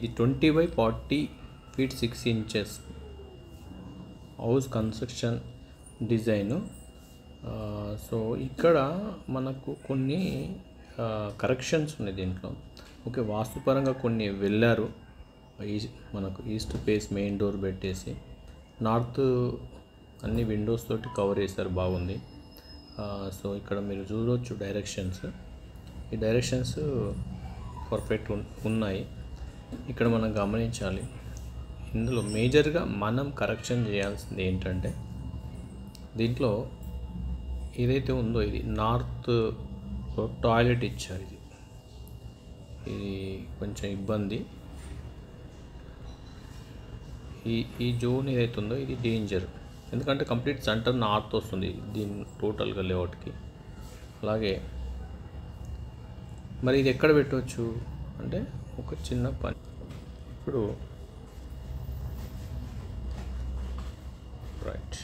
ఇది 20 by 40 feet 6 inches house construction design. So ఇక్కడ మనకు కొన్ని కరెక్షన్స్ ఉన్నాయి దీంట్లో. ఓకే, వాస్తుపరంగా కొన్ని వెళ్ళారు. మనకు ఈస్ట్ ఫేస్ మెయిన్ డోర్ పెట్టేసి నార్త్ అన్ని విండోస్ తోటి కవర్ చేశారు, బాగుంది. సో ఇక్కడ మీరు చూడవచ్చు డైరెక్షన్స్. ఈ డైరెక్షన్స్ పర్ఫెక్ట్ ఉన్నాయి. ఇక్కడ మనం గమనించాలి, ఇందులో మేజర్గా మనం కరెక్షన్ చేయాల్సింది ఏంటంటే, దీంట్లో ఏదైతే ఉందో ఇది నార్త్ టాయిలెట్ ఇచ్చారు. ఇది కొంచెం ఇబ్బంది. ఈ జోన్ ఏదైతే ఉందో ఇది డేంజర్, ఎందుకంటే కంప్లీట్ సెంటర్ నార్త్ వస్తుంది దీని టోటల్గా లేఅవుట్కి. అలాగే మరి ఇది ఎక్కడ పెట్టవచ్చు అంటే ఒక చిన్న పని. ఇప్పుడు రైట్,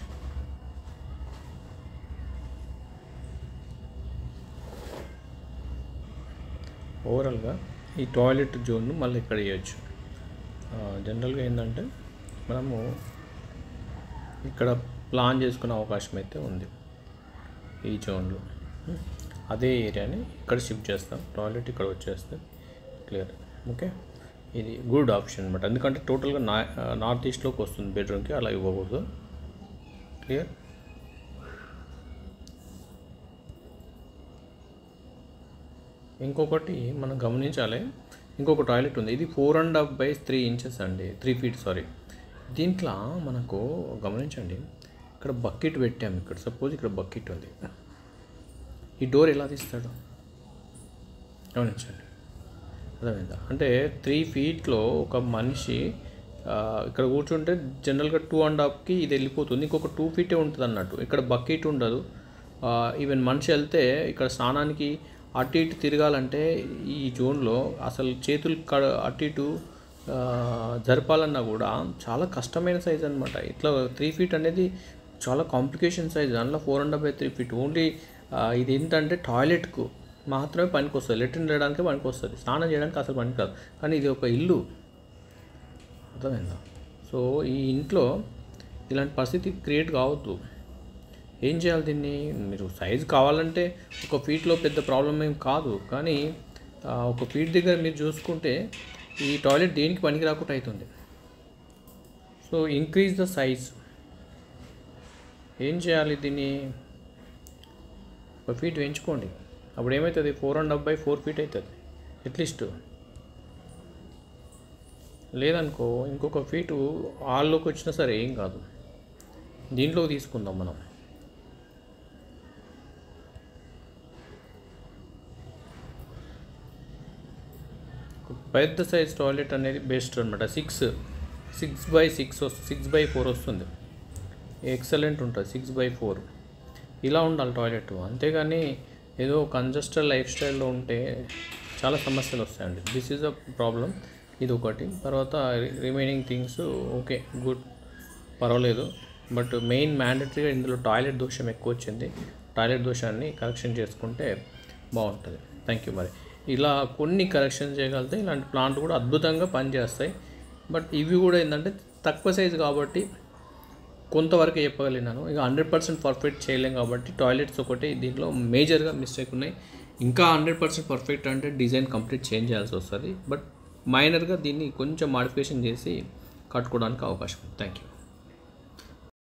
ఓవరాల్గా ఈ టాయిలెట్ జోన్ను మళ్ళీ ఇక్కడ వేయచ్చు. జనరల్గా ఏంటంటే మనము ఇక్కడ ప్లాన్ చేసుకునే అవకాశం అయితే ఉంది ఈ జోన్లో. అదే ఏరియాని ఇక్కడ షిఫ్ట్ చేస్తాం, టాయిలెట్ ఇక్కడ వచ్చేస్తే క్లియర్. ఓకే, ఇది గుడ్ ఆప్షన్ అనమాట, ఎందుకంటే టోటల్గా నార్త్ ఈస్ట్లోకి వస్తుంది బెడ్రూమ్కి, అలా ఇవ్వకూడదు. క్లియర్. ఇంకొకటి మనం గమనించాలి, ఇంకొక టాయిలెట్ ఉంది. ఇది 4.5 by 3 inches అండి, 3 feet సారీ. దీంట్లో మనకు గమనించండి, ఇక్కడ బకెట్ పెట్టాము. ఇక్కడ సపోజ్ ఇక్కడ బకెట్ ఉంది, ఈ డోర్ ఎలా తీస్తాడు గమనించండి. అర్థమైందా? అంటే 3 feetలో ఒక మనిషి ఇక్కడ కూర్చుంటే జనరల్గా 2.5కి ఇది వెళ్ళిపోతుంది, ఇంకొక 2 feet ఉంటుంది అన్నట్టు. ఇక్కడ బకెట్ ఉండదు. ఈవెన్ మనిషి వెళ్తే ఇక్కడ స్నానానికి అటు ఇటు తిరగాలంటే ఈ జోన్లో అసలు చేతులు అటు ఇటు జరపాలన్నా కూడా చాలా కష్టమైన సైజ్ అనమాట. ఇట్లా 3 feet అనేది చాలా కాంప్లికేషన్ సైజ్. అందులో 4.5 by 3 feet ఓన్లీ. ఇది ఏంటంటే టాయిలెట్కు మాత్రమే పనికి వస్తుంది, లెట్రిన్ చేయడానికి పనికి వస్తుంది, స్నానం చేయడానికి అసలు పనికి కాదు. కానీ ఇది ఒక ఇల్లు, అర్థమైందా? సో ఈ ఇంట్లో ఇలాంటి పరిస్థితి క్రియేట్ కావద్దు. ఏం చేయాలి దీన్ని? మీరు సైజు కావాలంటే 1 feetలో పెద్ద ప్రాబ్లం ఏం కాదు, కానీ 1 feet దగ్గర మీరు చూసుకుంటే ఈ టాయిలెట్ దేనికి పనికి రాకుండా అవుతుంది. So increase the size. ఏం చేయాలి దీన్ని? 1 feet పెంచుకోండి. అప్పుడు ఏమవుతుంది? 4.5 by 4 feet అవుతుంది అట్లీస్ట్. లేదనుకో ఇంకొక ఫీటు హాల్లోకి వచ్చినా సరే ఏం కాదు. దీంట్లోకి తీసుకుందాం మనం. పెద్ద సైజ్ టాయిలెట్ అనేది బెస్ట్ అనమాట. 6 by 4 వస్తుంది, ఎక్సలెంట్ ఉంటుంది. 6 by 4 ఇలా ఉండాలి టాయిలెట్. అంతేగాని ఏదో కంజస్టెడ్ లైఫ్ స్టైల్లో ఉంటే చాలా సమస్యలు వస్తాయండి. This is a problem. ఇది ఒకటి. తర్వాత రిమైనింగ్ థింగ్స్ ఓకే, గుడ్, పర్వాలేదు. బట్ మెయిన్ మ్యాండటరీగా ఇందులో టాయిలెట్ దోషం ఎక్కువ వచ్చింది. టాయిలెట్ దోషాన్ని కరెక్షన్ చేసుకుంటే బాగుంటుంది. Thank you. మరి ఇలా కొన్ని కరెక్షన్ చేయగలిగితే ఇలాంటి ప్లాంట్ కూడా అద్భుతంగా పనిచేస్తాయి. బట్ ఇవి కూడా ఏంటంటే తక్కువ సైజు కాబట్టి కొంతవరకు చెప్పగలిగినాను. ఇక 100% పర్ఫెక్ట్ చేయలేం కాబట్టి టాయిలెట్స్ ఒకటి దీంట్లో మేజర్గా మిస్టేక్ ఉన్నాయి. ఇంకా 100% పర్ఫెక్ట్ అంటే డిజైన్ కంప్లీట్ చేంజ్ చేయాల్సి వస్తుంది. బట్ మైనర్గా దీన్ని కొంచెం మాడిఫికేషన్ చేసి కట్టుకోవడానికి అవకాశం ఉంది. Thank you.